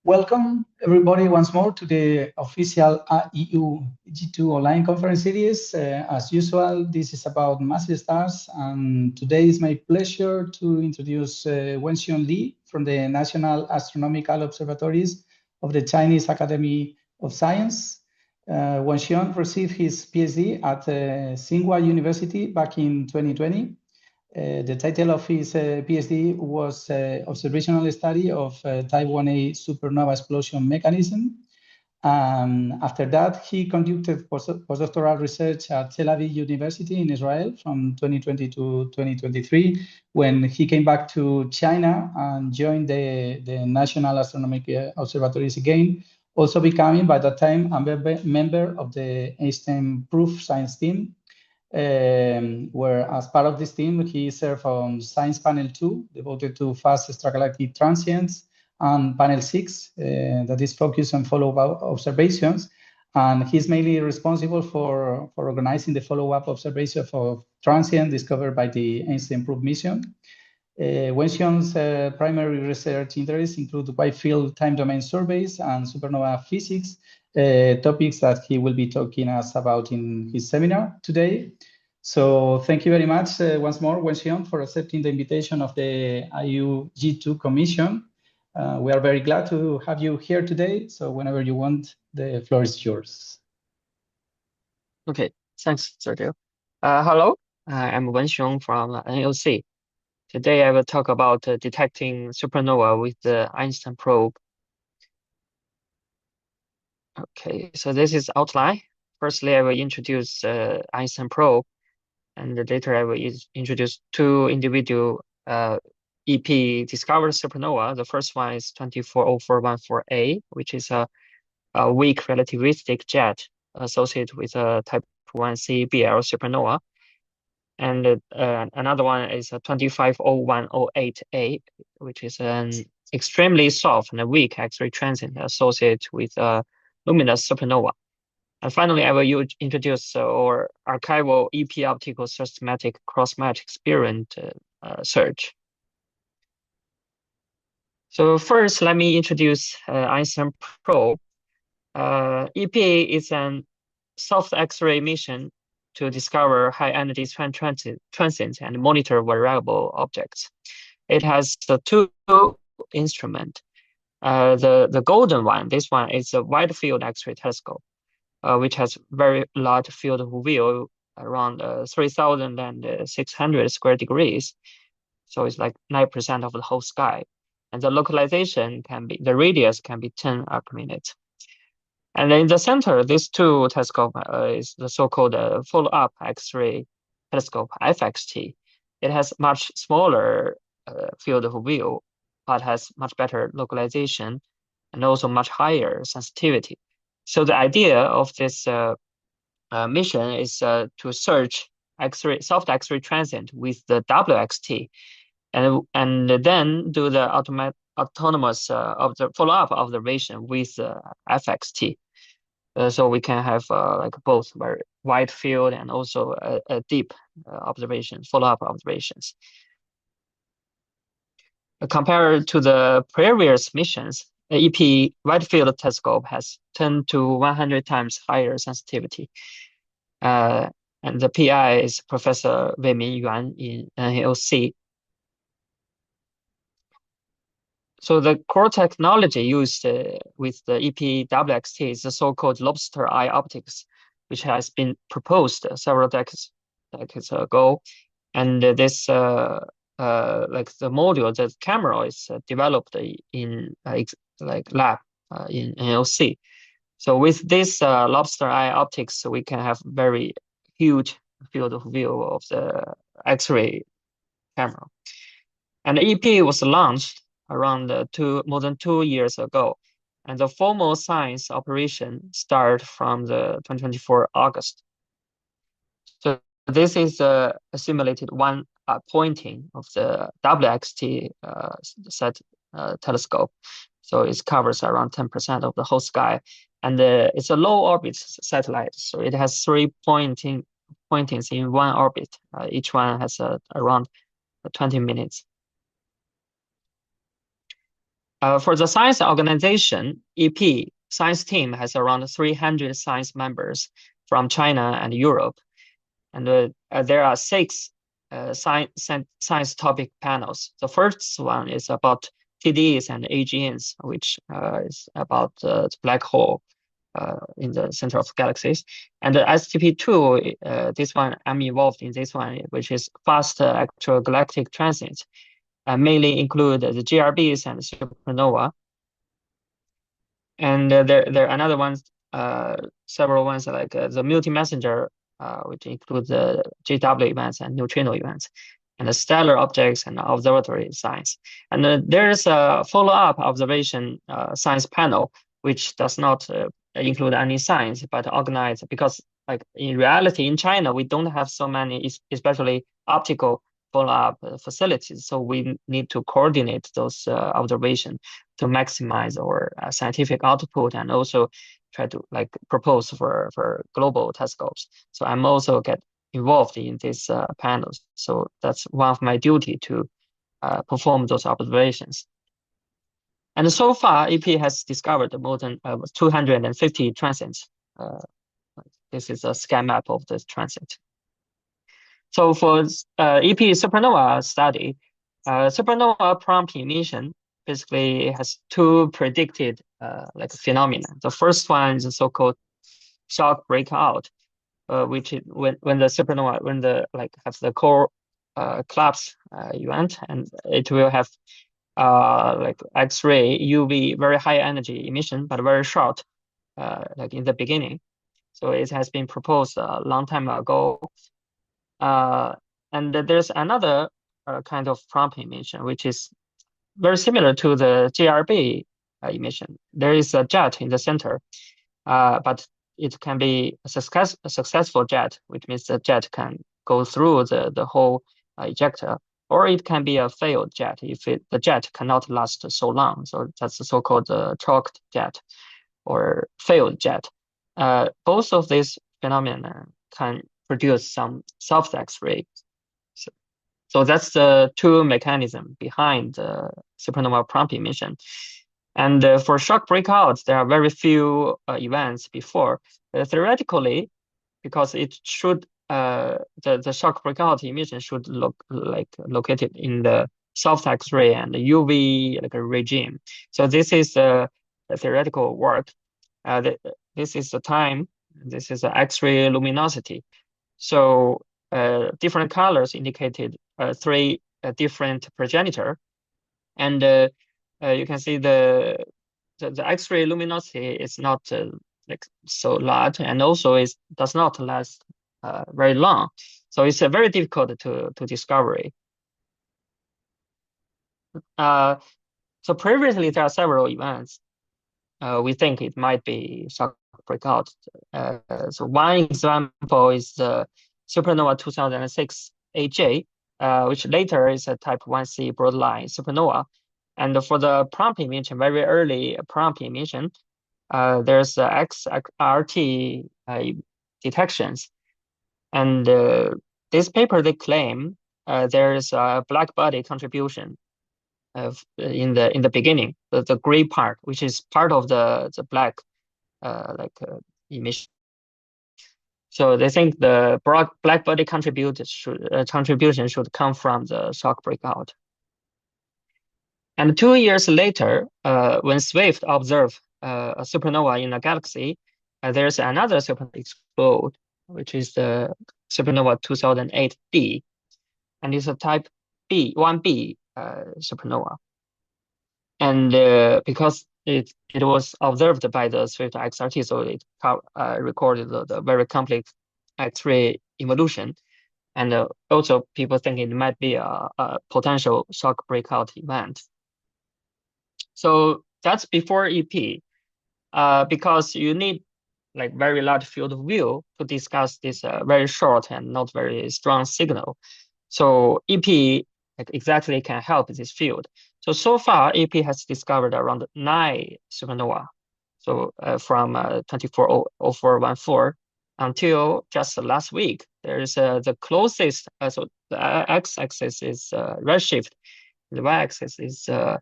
Welcome everybody once more to the official IAU G2 online conference series. As usual, this is about massive stars, and today is my pleasure to introduce Wenxiong Li from the National Astronomical Observatories of the Chinese Academy of Science. Wenxiong received his PhD at Tsinghua University back in 2020. The title of his PhD was Observational Study of Type 1a Supernova Explosion Mechanism. After that, he conducted postdoctoral research at Tel Aviv University in Israel from 2020 to 2023, when he came back to China and joined the National Astronomical Observatories again, also becoming by that time a member of the Einstein Probe science team. Where as part of this team, he served on Science Panel 2, devoted to fast extragalactic transients, and Panel 6, that is focused on follow-up observations. And he's mainly responsible for organizing the follow-up observation of transient discovered by the Einstein Probe mission. Wenxiong's primary research interests include wide-field time domain surveys and supernova physics, topics that he will be talking us about in his seminar today. So thank you very much once more, Wenxiong, for accepting the invitation of the IAU G2 Commission. We are very glad to have you here today. So whenever you want, the floor is yours. Okay, thanks, Sergio. Hello, I'm Wenxiong from NAOC. Today I will talk about detecting supernova with the Einstein Probe. Okay, so this is outline. Firstly, I will introduce Einstein Probe, and later I will introduce two individual EP discovered supernova. The first one is 240414A, which is a weak relativistic jet associated with a type 1c BL supernova. And another one is a 250108A, which is an extremely soft and weak X-ray transient associated with a luminous supernova. And finally, I will introduce our archival EP optical systematic cross-match experiment search. So first, let me introduce Einstein Probe. EP is an soft X-ray mission to discover high-energy transients and monitor variable objects. It has the two instruments. The golden one, this one is a wide-field X-ray telescope, which has very large field of view, around 3,600 square degrees. So it's like 9% of the whole sky. And the localization the radius can be 10 arcminutes. And in the center, this two telescope is the so-called follow-up X-ray telescope, FXT. It has much smaller field of view, but has much better localization and also much higher sensitivity. So the idea of this mission is to search soft X-ray transient with the WXT, and then do the autonomous follow-up observation with FXT. So we can have like both very wide field and also a deep observations, follow-up observations. Compared to the previous missions, the EP wide field telescope has 10 to 100 times higher sensitivity. And the PI is Professor Weimin Yuan in NAOC. So the core technology used with the EP WXT is the so-called lobster-eye optics, which has been proposed several decades ago. And this like the module, the camera is developed in lab in NAOC. So with this lobster-eye optics, we can have very huge field of view of the X-ray camera. And the EP was launched around more than 2 years ago, and the formal science operation started from the 2024 August. So this is a simulated one pointing of the WXT set telescope. So it covers around 10% of the whole sky, and it's a low orbit satellite. So it has 3 pointings in one orbit. Each one has around 20 minutes. For the science organization, EP science team has around 300 science members from China and Europe. And there are 6 science topic panels. The first one is about TDs and AGNs, which is about the black hole in the center of galaxies. And the STP2, this one, I'm involved in this one, which is fast actual galactic transit, mainly include the GRBs and supernova. And there are another ones, several ones like the multi-messenger, which include the GW events and neutrino events, and the stellar objects and observatory science. And there's a follow-up observation science panel, which does not include any science, but organized because, like in reality, in China, we don't have so many, especially optical follow-up facilities. So we need to coordinate those observations to maximize our scientific output and also try to like propose for global telescopes. So I'm also get involved in these panels. So that's one of my duty to perform those observations. And so far, EP has discovered more than 250 transients. This is a sky map of this transit. So for EP supernova study, supernova prompt emission basically has 2 predicted like phenomena. The first one is the so-called shock breakout, which is when the supernova has the core collapse event, and it will have like X-ray, UV, very high energy emission, but very short, like in the beginning. So it has been proposed a long time ago. And there's another kind of prompt emission, which is very similar to the GRB emission. There is a jet in the center, but it can be a successful jet, which means the jet can go through the whole ejector, or it can be a failed jet if the jet cannot last so long. So that's the so-called choked jet or failed jet. Both of these phenomena can produce some soft X-ray. So that's the 2 mechanisms behind the supernova prompt emission. And for shock breakouts, there are very few events before. Theoretically, because it should the shock breakout emission should look like located in the soft X-ray and the UV like a regime. So this is the theoretical work. This is the time. This is the X-ray luminosity. So different colors indicated 3 different progenitor, and you can see the X-ray luminosity is not like so large, and also it does not last very long. So it's very difficult to discover. So previously there are several events. We think it might be shock breakout. So one example is the supernova 2006 AJ, which later is a type 1c broadline supernova. And for the prompt emission, very early prompt emission, there's XRT detections. And this paper, they claim there's a black body contribution in the beginning, the gray part, which is part of the black emission. So they think the black body contribution should come from the shock breakout. And 2 years later, when Swift observed a supernova in a galaxy, there's another supernova explode, which is the supernova 2008D, and it's a type 1B supernova. And because it was observed by the Swift XRT, so it recorded the very complex X-ray evolution. And also people think it might be a potential shock breakout event. So that's before EP, because you need like very large field of view to discuss this very short and not very strong signal. So EP like exactly can help this field. So far, EP has discovered around 9 supernova. So from 240414 until just last week, there is the closest. So the x-axis is redshift, the y-axis is the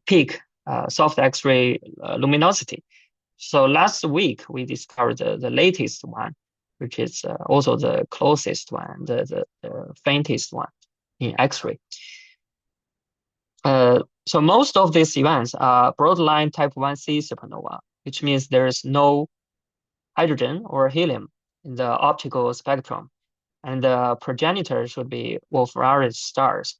peak soft X-ray luminosity. So last week we discovered the latest one, which is also the closest one, the faintest one in X-ray. So most of these events are broad-line type 1c supernova, which means there is no hydrogen or helium in the optical spectrum, and the progenitor should be Wolf-Rayet stars.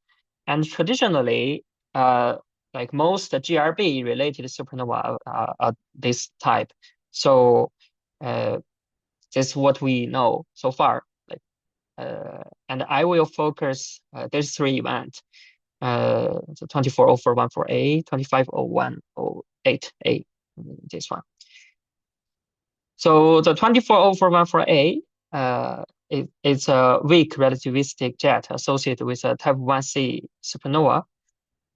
And traditionally, like most GRB related supernova are this type. So this is what we know so far. And I will focus these three events: the 240414A, 250108A, this one. So the 240414A it's a weak relativistic jet associated with a type 1c supernova,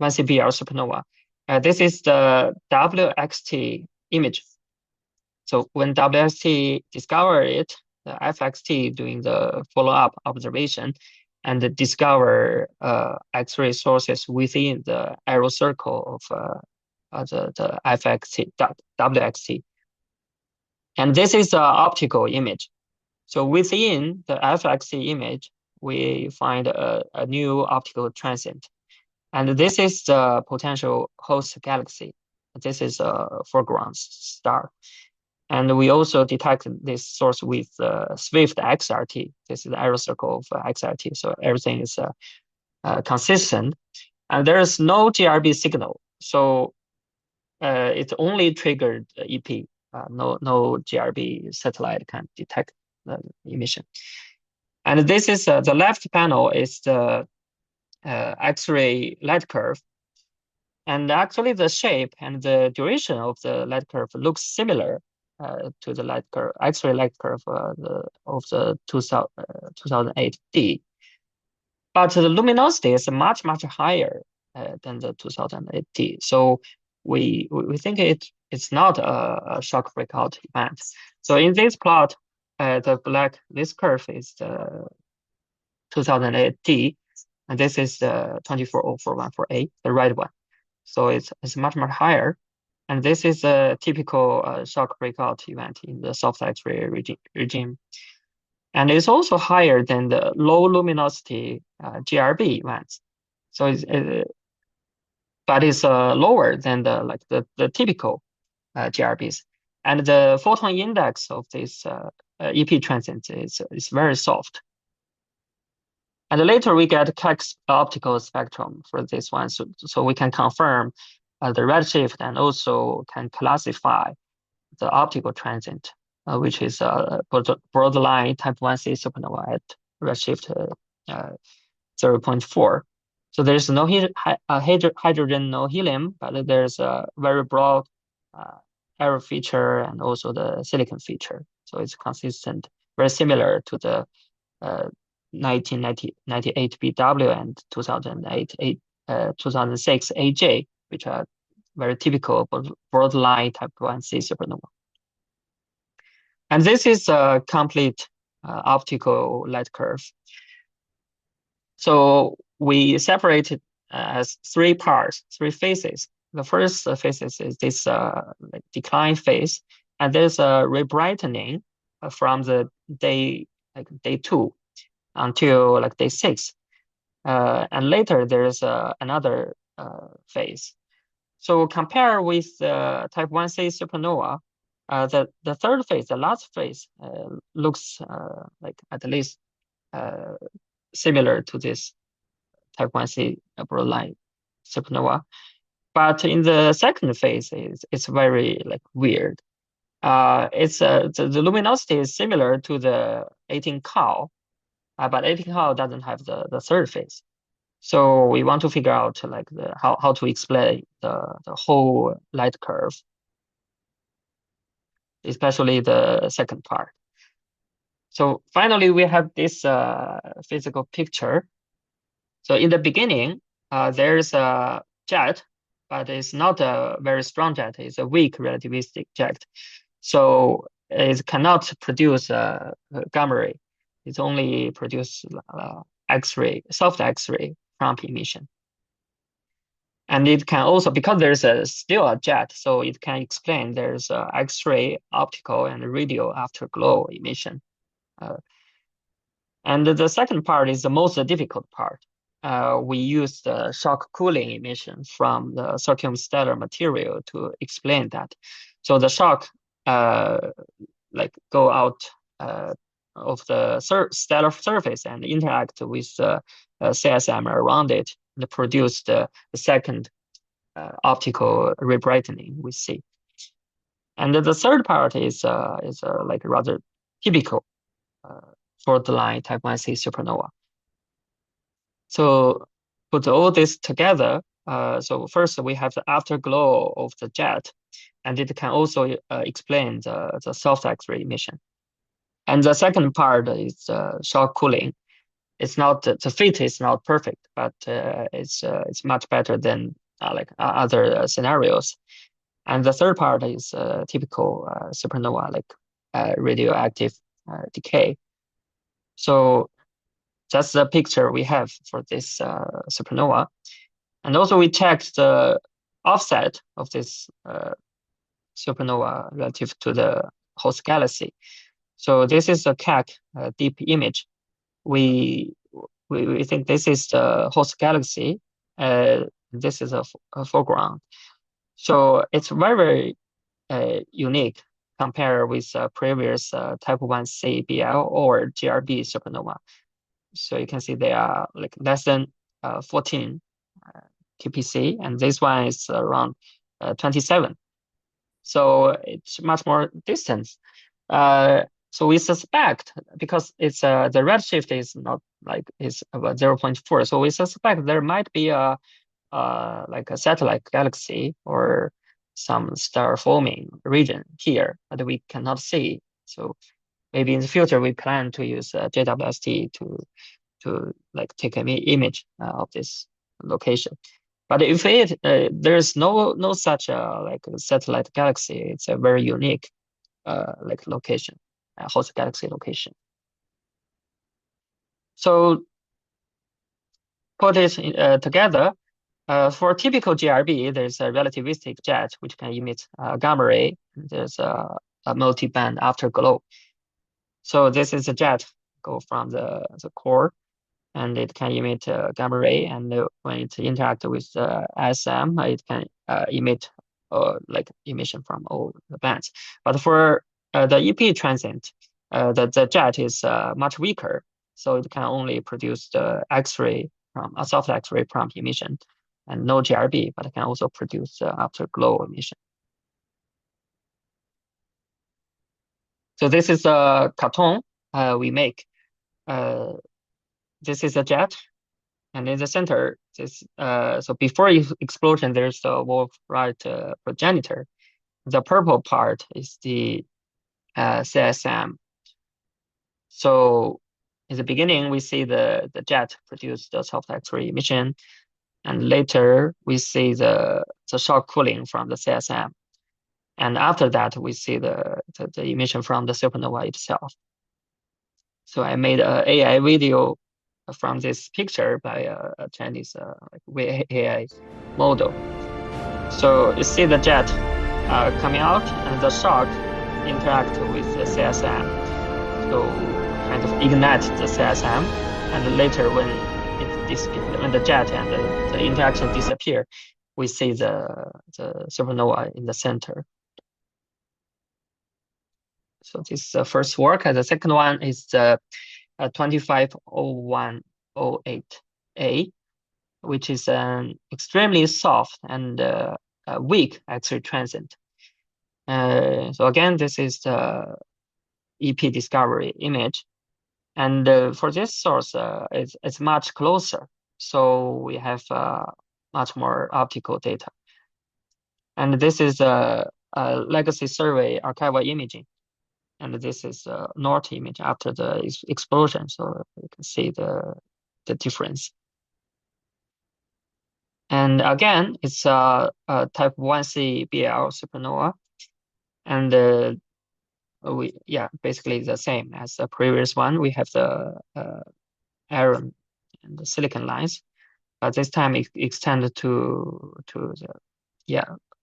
1cBr supernova. This is the WXT image. So when WXT discovered it, the FXT doing the follow-up observation and discover X-ray sources within the arrow circle of the FXT, WXT. And this is the optical image. So within the FXT image, we find a new optical transient. And this is the potential host galaxy. This is a foreground star. And we also detect this source with Swift XRT. This is the arrow circle of XRT. So everything is consistent. And there is no GRB signal. So it only triggered EP. No GRB satellite can detect the emission. And this is the left panel is the X-ray light curve. And actually the shape and the duration of the light curve looks similar to the light curve, X-ray light curve of the 2008D. But the luminosity is much, much higher than the 2008D. So we think it's not a shock breakout event. So in this plot, this curve is the 2008D, and this is the 240414A, the red one. So it's much, much higher. And this is a typical shock breakout event in the soft X-ray regime. And it's also higher than the low luminosity GRB events. So but it's lower than the typical GRBs. And the photon index of this EP transient is very soft. And later we get Keck's optical spectrum for this one, so we can confirm the redshift and also can classify the optical transient, which is broad-line type 1c supernova at redshift 0.4. So there's no hydrogen, no helium, but there's a very broad arrow feature and also the silicon feature. So it's consistent, very similar to the 1998 BW and 2006 AJ, which are very typical broad line type 1c supernova. And this is a complete optical light curve. So we separate it as three parts, three phases. The first phase is this decline phase, and there's a rebrightening from the day 2 until day 6, and later there's another phase. So compare with the type 1c supernova, the third phase, the last phase, looks at least similar to this type 1c broadline supernova. But in the second phase, it's very weird. The luminosity is similar to the 18 Cau, but 18 Cau doesn't have the third phase. So we want to figure out how to explain the whole light curve, especially the second part. So finally, we have this physical picture. So in the beginning, there's a jet, but it's not a very strong jet. It's a weak relativistic jet. So it cannot produce gamma ray. It only produces X-ray, soft X-ray prompt emission. And it can also, because there's still a jet, so it can explain there's X-ray, optical, and radio afterglow emission. And the second part is the most difficult part. We use the shock cooling emission from the circumstellar material to explain that. So the shock go out of the stellar surface and interact with the CSM around it and produce the second optical rebrightening we see. And the third part is like rather typical fourth line type 1c supernova. So put all this together. So first we have the afterglow of the jet, and it can also explain the soft X-ray emission. And the second part is shock cooling. It's not the fit is not perfect, but it's much better than other scenarios. And the third part is typical supernova, like radioactive decay. So that's the picture we have for this supernova. And also we checked the offset of this supernova relative to the host galaxy. So this is a Keck deep image. We think this is the host galaxy. This is a foreground. So it's very, very unique compared with previous type 1c BL or GRB supernova. So you can see they are like less than 14 TPC, and this one is around 27. So it's much more distant. So we suspect, because it's the redshift is not like it's about 0.4. So we suspect there might be a like a satellite galaxy or some star forming region here that we cannot see. So maybe in the future we plan to use JWST to like take an image of this location. But if there's no such like a satellite galaxy, it's a very unique like location, host galaxy location. So put it together. For typical GRB, there's a relativistic jet which can emit gamma ray. There's a multi-band afterglow. So this is a jet go from the core, and it can emit gamma ray. And when it interacts with SM, it can emit like emission from all the bands. But for the EP transient, the jet is much weaker, so it can only produce the X-ray from a soft X-ray prompt emission, and no GRB, but it can also produce afterglow emission. So this is a cartoon we make. This is a jet, and in the center, this so before explosion, there's the Wolf-Wright progenitor. The purple part is the CSM. So in the beginning, we see the jet produce the soft X-ray emission, and later we see the shock cooling from the CSM. And after that, we see the emission from the supernova itself. So I made an AI video from this picture by a Chinese AI model. So you see the jet coming out, and the shock interact with the CSM. So kind of ignite the CSM, and later when the jet and the interaction disappear, we see the supernova in the center. So this is the first work. And the second one is the 250108A, which is an extremely soft and weak X-ray transient. So again, this is the EP discovery image. And for this source, it's much closer. So we have much more optical data. And this is a legacy survey archival imaging. And this is a north image after the explosion. So you can see the difference. And again, it's a type 1c BL supernova. And basically the same as the previous one. We have the iron and the silicon lines. this time it extended to the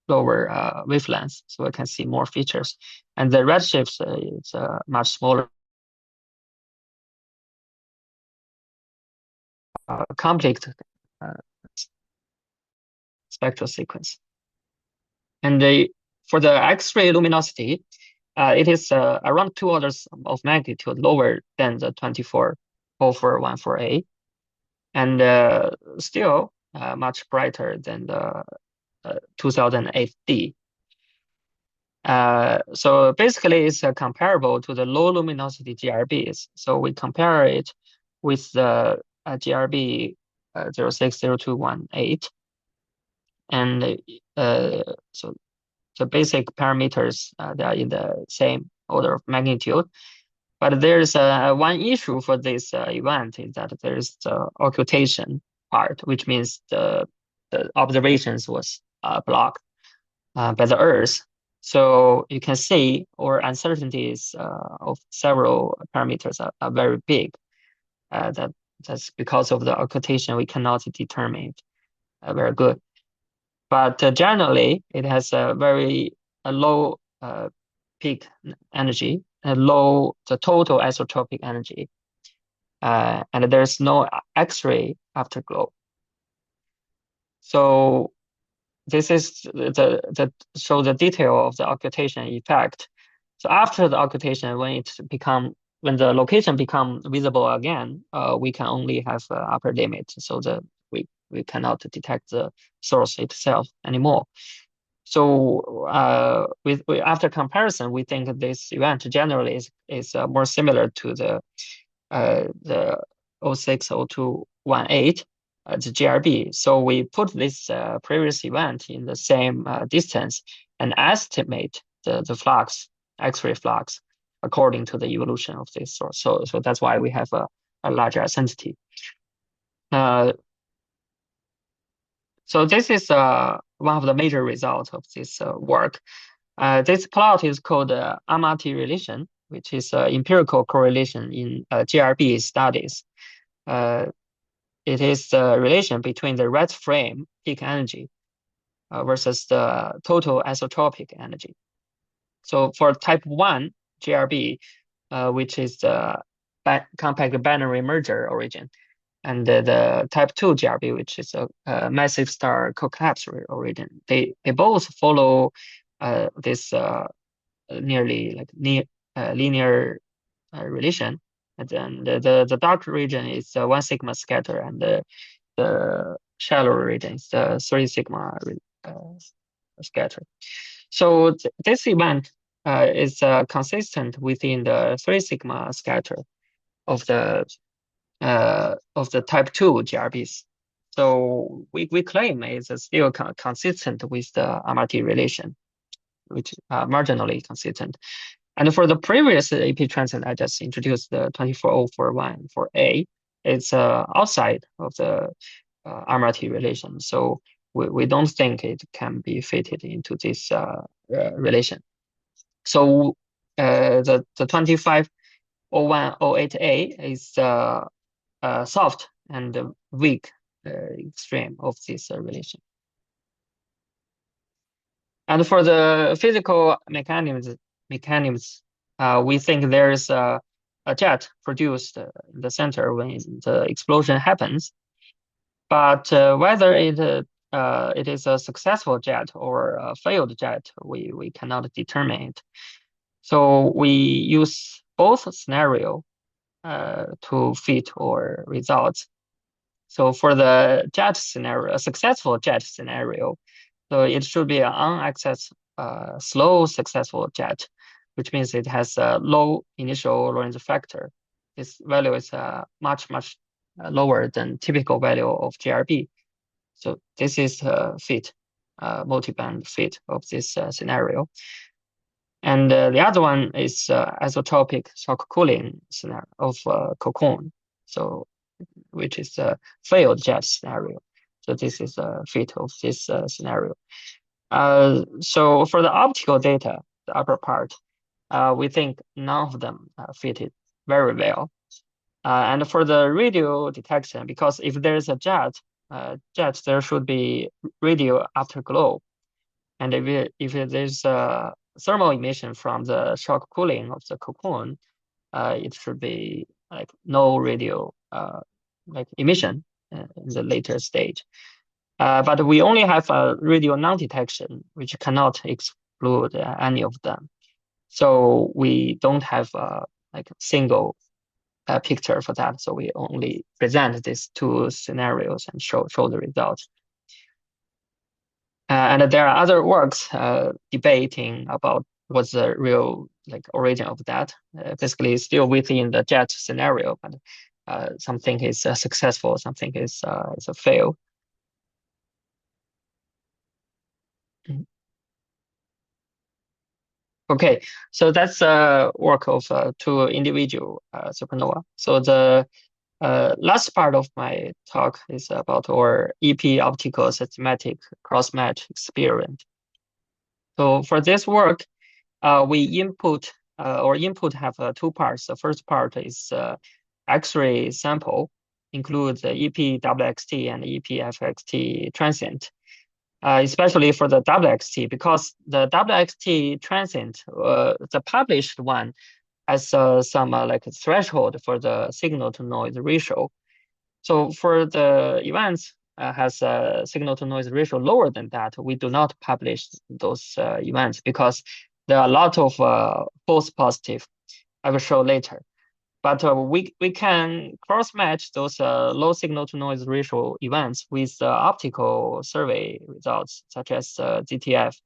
lower wavelengths, so we can see more features. And the redshift is much smaller, complete spectral sequence. And for the X-ray luminosity, it is around 2 orders of magnitude lower than the 240414A, and still much brighter than the 2008D. So basically, it's comparable to the low luminosity GRBs. So we compare it with the GRB 060218, and so the basic parameters they are in the same order of magnitude. But there's one issue for this event is that there is the occultation part, which means the observations was blocked by the Earth. So you can see our uncertainties of several parameters are very big. That's because of the occultation, we cannot determine it very good. But generally, it has a very low peak energy, the total isotropic energy, and there's no X-ray afterglow. So this is show the detail of the occultation effect. So after the occultation, when the location become visible again, we can only have upper limit, so that we cannot detect the source itself anymore. So after comparison, we think this event generally is more similar to the 060218, the GRB. So we put this previous event in the same distance and estimate the flux, X-ray flux, according to the evolution of this source. So that's why we have a larger sensitivity. So this is one of the major results of this work. This plot is called Amati relation, which is empirical correlation in GRB studies. It is the relation between the red frame peak energy versus the total isotropic energy. So for type 1 GRB, which is the compact binary merger origin, and the type 2 GRB, which is a massive star co-collapse origin, they both follow this nearly like linear relation. And then the dark region is 1 sigma scatter, and the shallow region is the 3 sigma scatter. So this event is consistent within the 3 sigma scatter of the type 2 GRBs. So we claim it's still consistent with the MRT relation, which marginally consistent. And for the previous AP transient, I just introduced the 24041-4A. It's outside of the MRT relation. So we don't think it can be fitted into this relation. So the 25010-8A is soft and weak extreme of this relation. And for the physical mechanisms, we think there's a jet produced in the center when the explosion happens. But whether it is a successful jet or a failed jet, we cannot determine it. So we use both scenario to fit our results. So for the jet scenario, a successful jet scenario, so it should be an unaccessed, slow successful jet, which means it has a low initial Lorentz factor. This value is much lower than typical value of GRB. So this is a fit, multi-band fit of this scenario. And the other one is isotropic shock cooling scenario of cocoon, so which is a failed jet scenario. So this is a fit of this scenario. So for the optical data, the upper part, we think none of them fitted very well. And for the radio detection, because if there is a jet, jet, there should be radio afterglow. And if there's a thermal emission from the shock cooling of the cocoon, it should be like no radio like emission in the later stage. But we only have a radio non-detection, which cannot exclude any of them. So we don't have like a single picture for that. So we only present these two scenarios and show the results. And there are other works debating about what's the real like origin of that. Basically, still within the jet scenario, but something is successful, something is a fail. Okay, so that's work of two individual supernova. So the last part of my talk is about our EP optical systematic cross-match experiment. So for this work, we input our input have two parts. The first part is X-ray sample, includes the EP-XXT and EP-FXT transient. Especially for the WXT, because the WXT transient, the published one, has some like threshold for the signal to noise ratio. So for the events has a signal to noise ratio lower than that, we do not publish those events because there are a lot of false positive. I will show later. But we can cross-match those low signal-to-noise ratio events with optical survey results, such as ZTF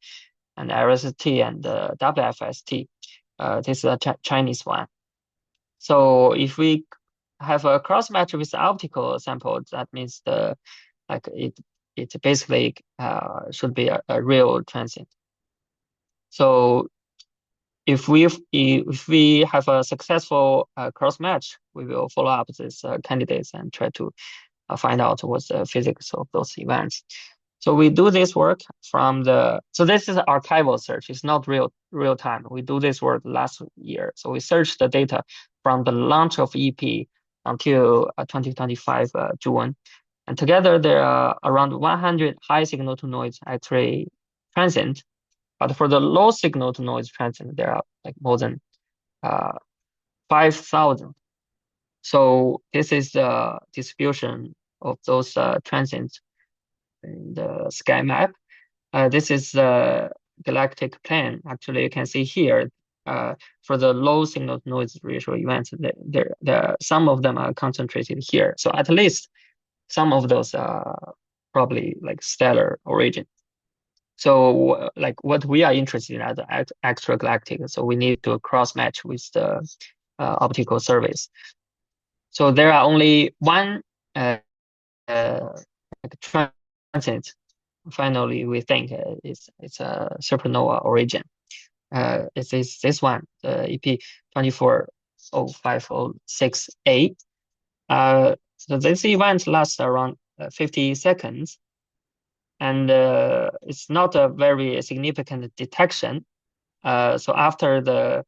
and RST and WFST. This is a Chinese one. So if we have a cross-match with optical sample, that means it basically should be a real transient. So if we have a successful cross match, we will follow up these candidates and try to find out what's the physics of those events. So we do this work so this is archival search. It's not real time. We do this work last year. So we search the data from the launch of EP until 2025 June. And together there are around 100 high signal to noise X-ray transient. But for the low signal to noise transient, there are like more than 5,000. So this is the distribution of those transients in the sky map. This is the galactic plane. Actually, you can see here for the low signal to noise ratio events, there some of them are concentrated here. So at least some of those are probably like stellar origin. So like what we are interested in as extragalactic, so we need to cross-match with the optical surveys. So there are only one transient. Finally, we think it's a supernova origin. It is this one, the EP 24056A. So this event lasts around 50 seconds. And it's not a very significant detection. So after the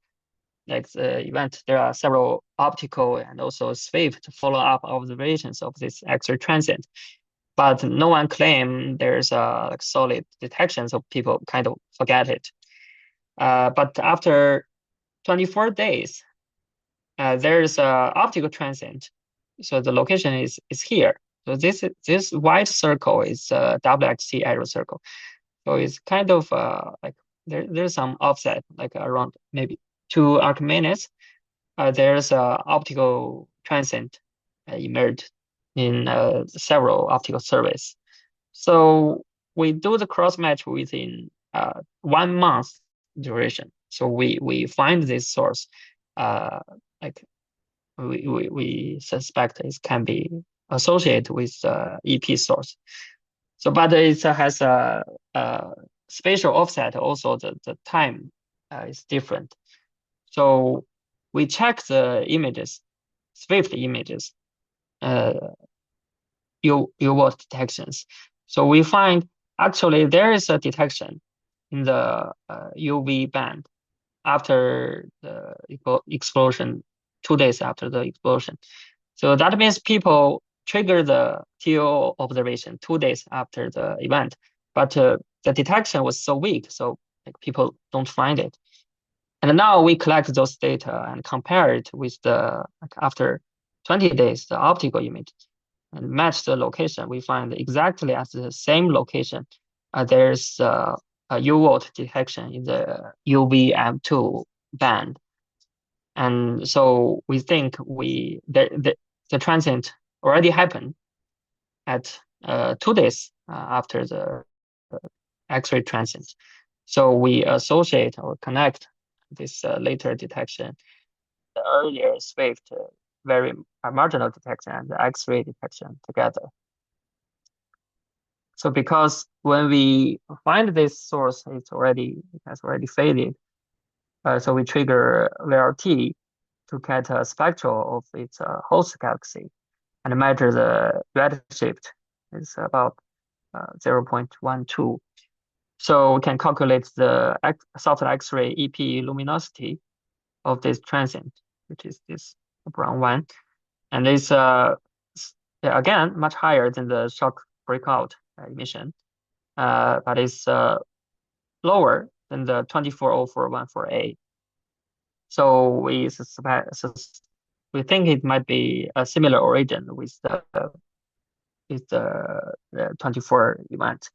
event, there are several optical and also swift follow-up observations of this X-ray transient. But no one claimed there's a solid detection, so people kind of forget it. But after 24 days, there's a optical transient. So the location is here. So this white circle is a WXT arrow circle. So it's kind of like there's some offset, like around maybe 2 arcminutes. There's a optical transient emerged in several optical surveys. So we do the cross match within 1 month duration. So we find this source, like we suspect it can be associated with EP source. So, but it has a spatial offset. Also, the time is different. So we check the images, swift images, U-Watt detections. So we find actually there is a detection in the UV band after the explosion, 2 days after the explosion. So that means people trigger the TO observation 2 days after the event, but the detection was so weak, so like people don't find it. And now we collect those data and compare it with the after 20 days the optical image and match the location. We find exactly at the same location there's a UV detection in the UVM2 band. And so we think the transient already happened at 2 days after the X-ray transient. So we associate or connect this later detection, the earlier Swift very marginal detection and the X-ray detection together. So because when we find this source, it has already faded. So we trigger VLT to get a spectral of its host galaxy and measure the redshift. It's about 0.12. So we can calculate the soft X-ray EP luminosity of this transient, which is this brown one. And it's again much higher than the shock breakout emission, but it's lower than the 240414A. So we think it might be a similar origin with the 24 event.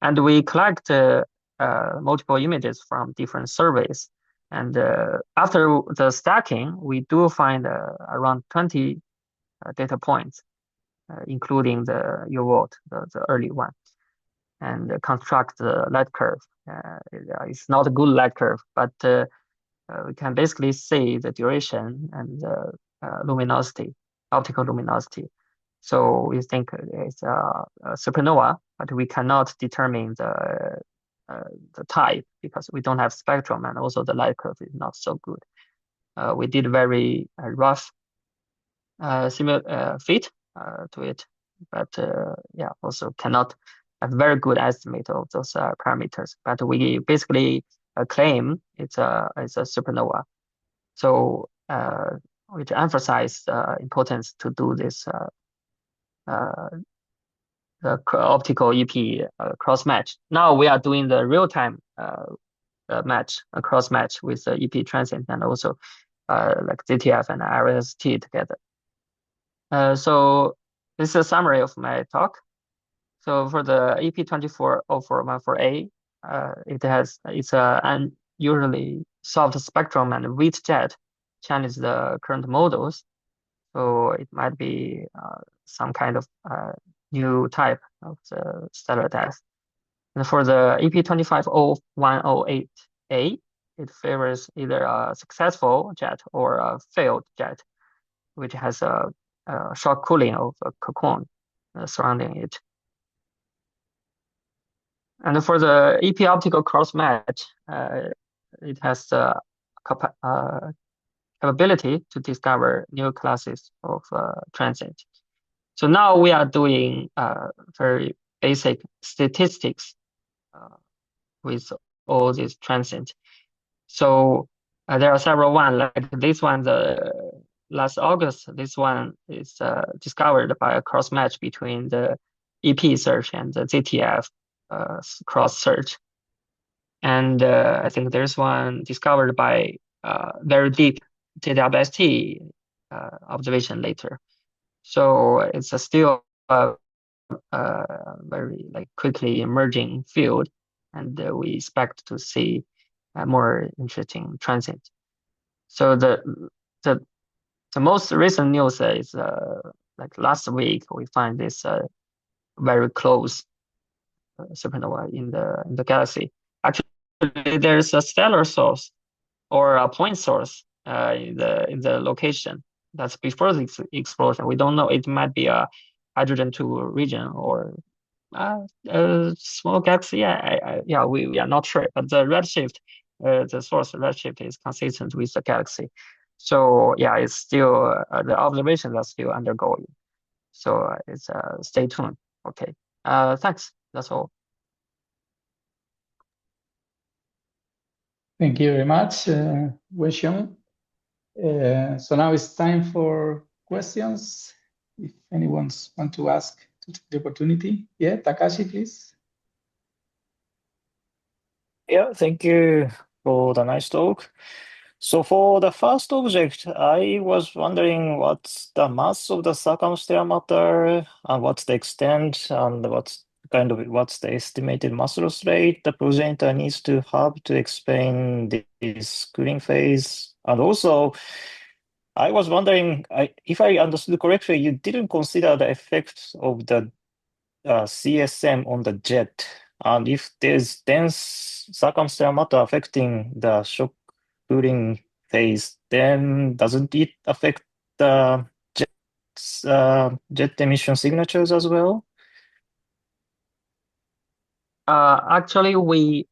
And we collect multiple images from different surveys. And after the stacking, we do find around 20 data points, including the UVOT, the early one, and construct the light curve. It's not a good light curve, but we can basically see the duration and the luminosity, optical luminosity. So we think it's a supernova, but we cannot determine the type because we don't have spectrum, and also the light curve is not so good. We did very rough fit to it, but yeah, also cannot have very good estimate of those parameters. But we basically claim it's a supernova. So which emphasize the importance to do this the optical EP cross match. Now we are doing the real time match, a cross match with the EP transient and also like ZTF and RST together. So this is a summary of my talk. So for the EP240414A, it's an unusually soft spectrum and weak jet challenge the current models. So it might be some kind of new type of the stellar death. And for the EP25010A, it favors either a successful jet or a failed jet, which has a shock cooling of a cocoon surrounding it. And for the EP optical cross match, it has the capability to discover new classes of transient. So now we are doing very basic statistics with all these transient. So there are several ones, like this one, the last August, this one is discovered by a cross match between the EP search and the ZTF cross search. And I think there's one discovered by very deep JWST observation later. So it's still a very like quickly emerging field, and we expect to see more interesting transient. So the most recent news is like last week we find this very close supernova in the galaxy. Actually, there's a stellar source or a point source in the location. That's before the explosion. We don't know. It might be a hydrogen 2 region or a small galaxy. Yeah, we are not sure. But the redshift, the source redshift is consistent with the galaxy. So yeah, it's still the observations are still undergoing. So it's stay tuned. Okay. Thanks. That's all. Thank you very much, Wenxiong. So now it's time for questions. if anyone wants to ask, to take the opportunity. Yeah, Takashi, please. Yeah, thank you for the nice talk. So for the first object, I was wondering what's the mass of the circumstellar matter, and what's the extent, and what's the estimated mass loss rate the progenitor needs to have to explain this cooling phase. And also, I was wondering, if I understood correctly, you didn't consider the effect of the CSM on the jet. And if there's dense circumstellar matter affecting the shock cooling phase, then doesn't it affect the jet emission signatures as well? Actually, we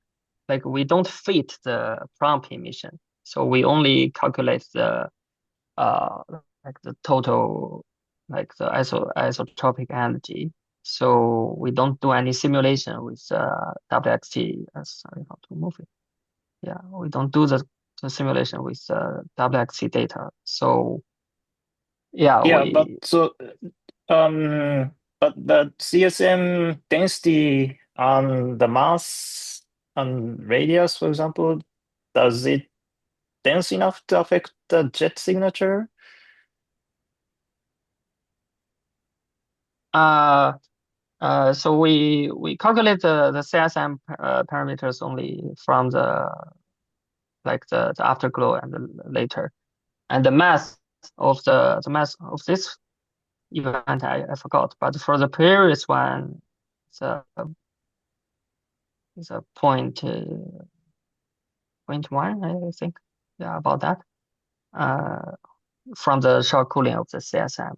don't fit the prompt emission, so we only calculate the the total, the isotropic energy. So we don't do any simulation with WXT. Sorry, how to move it. Yeah, we don't do the simulation with WXT data. So yeah, but the CSM density and the mass and radius, for example, does it dense enough to affect the jet signature? So we calculate the CSM parameters only from the afterglow and the later, and the mass of this event I forgot, but for the previous one, it's a point 0.1, I think. Yeah, about that. From the shock cooling of the CSM.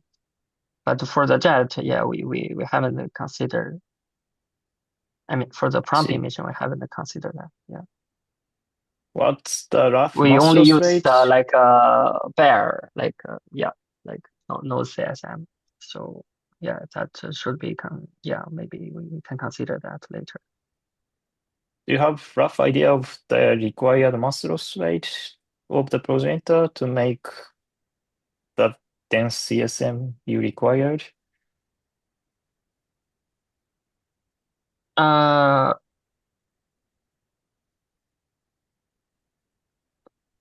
But for the jet, yeah, we haven't considered. I mean, for the prompt emission, we haven't considered that. Yeah. What's the rough We mass only loss use rate? bare, no CSM. So yeah, that should be maybe we can consider that later. Do you have rough idea of the required mass loss rate of the progenitor to make the dense CSM you required?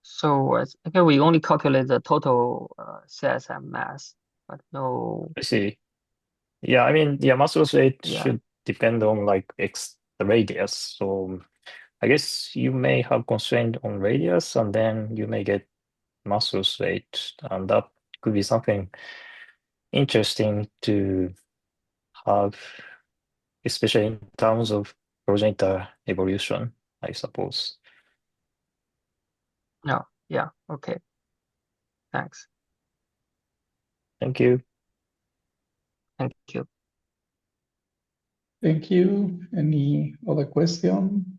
So I think we only calculate the total CSM mass, but no. I see. Yeah, I mean, the mass loss rate Yeah. should depend on the radius. So I guess you may have constraint on radius, and then you may get mass loss rate, and that could be something interesting to have, especially in terms of progenitor evolution, I suppose. No. Yeah. Okay. Thanks. Thank you. Thank you. Thank you. Any other question?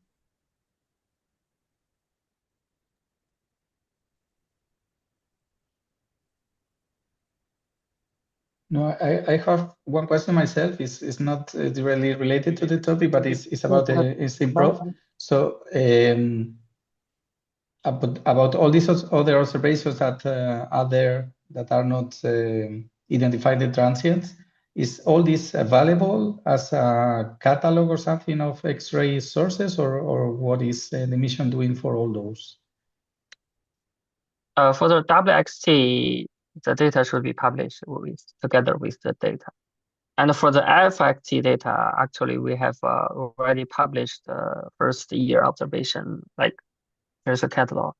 No, I have one question myself. It's not directly related to the topic, but it's about the Einstein Probe. So about all these other observations that are there that are not identified the transients, is all this available as a catalog or something of X-ray sources, or what is the mission doing for all those? For the WXT, the data should be published together with the data. And for the FXT data, actually, we have already published the first year observation, there's a catalog.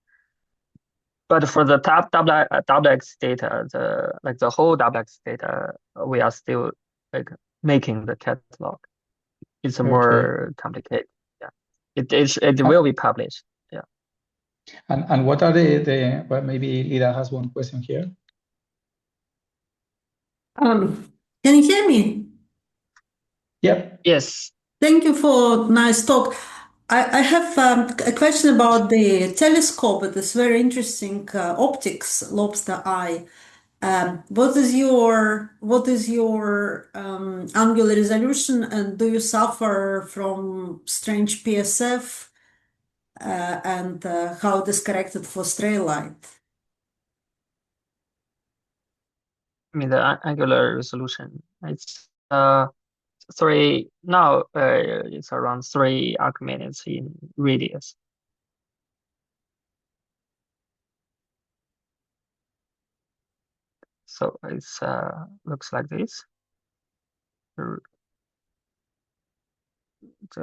But for the WX data, the whole WX data, we are still making the catalog. It's more complicated. Yeah, it will be published. Yeah. And what are well, maybe Lida has one question here. Can you hear me? Yep. Yes. Thank you for nice talk. I have a question about the telescope. It's very interesting optics, lobster-eye. What is your angular resolution, and do you suffer from strange PSF, and how it is corrected for stray light? I mean the angular resolution. It's three now. It's around 3 arcminutes in radius. So it's looks like this. The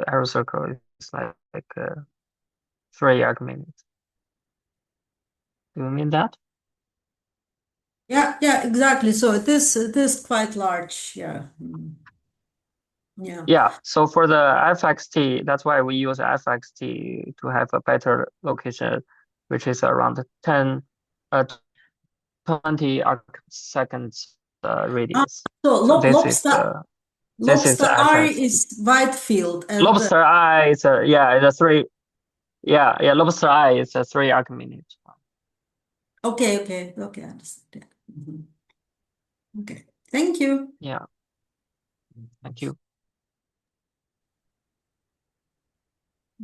arrow circle is like 3 arcminutes. Do you mean that? Yeah, exactly. So it is quite large. Yeah. Yeah. Yeah. So for the FXT, that's why we use FXT to have a better location, which is around 20 arcseconds radius. So this is lobster-eye FX. is wide field and Lobster-eye is it's a 3. Yeah, lobster-eye is a 3 arcminutes. Okay, I understand. Okay, thank you. Yeah, thank you.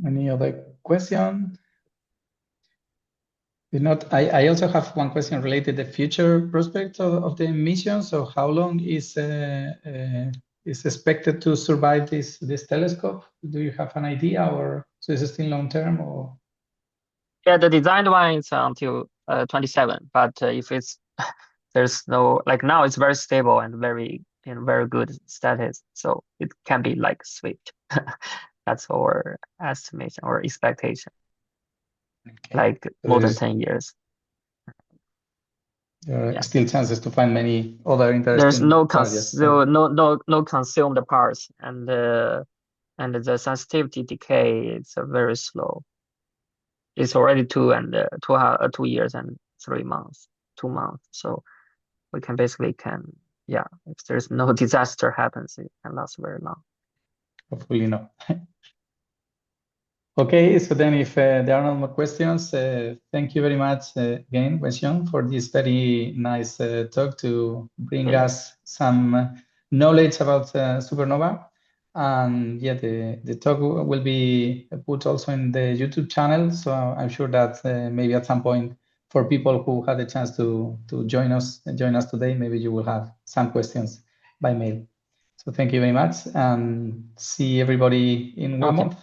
Any other question? If not, I also have one question related to the future prospects of the mission. So how long is expected to survive this telescope? Do you have an idea, or so is it still long term, or? Yeah, the designed one is until 27, but if it's there's no, like now it's very stable and very good status, so it can be like switched. That's our estimation or expectation. Okay. Like more than 10 years. There are still chances to find many other interesting There's no targets. no consumed parts, and the sensitivity decay is very slow. It's already 2 years and 3 months, 2 months. So we can basically if there's no disaster happens, it can last very long. Hopefully not. Okay, so then if there are no more questions, thank you very much again, Wenxiong, for this very nice talk to bring us some knowledge about supernova. And yeah, the talk will be put also in the YouTube channel. So I'm sure that maybe at some point for people who had the chance to join us today, maybe you will have some questions by mail. So thank you very much, and see everybody in 1 month.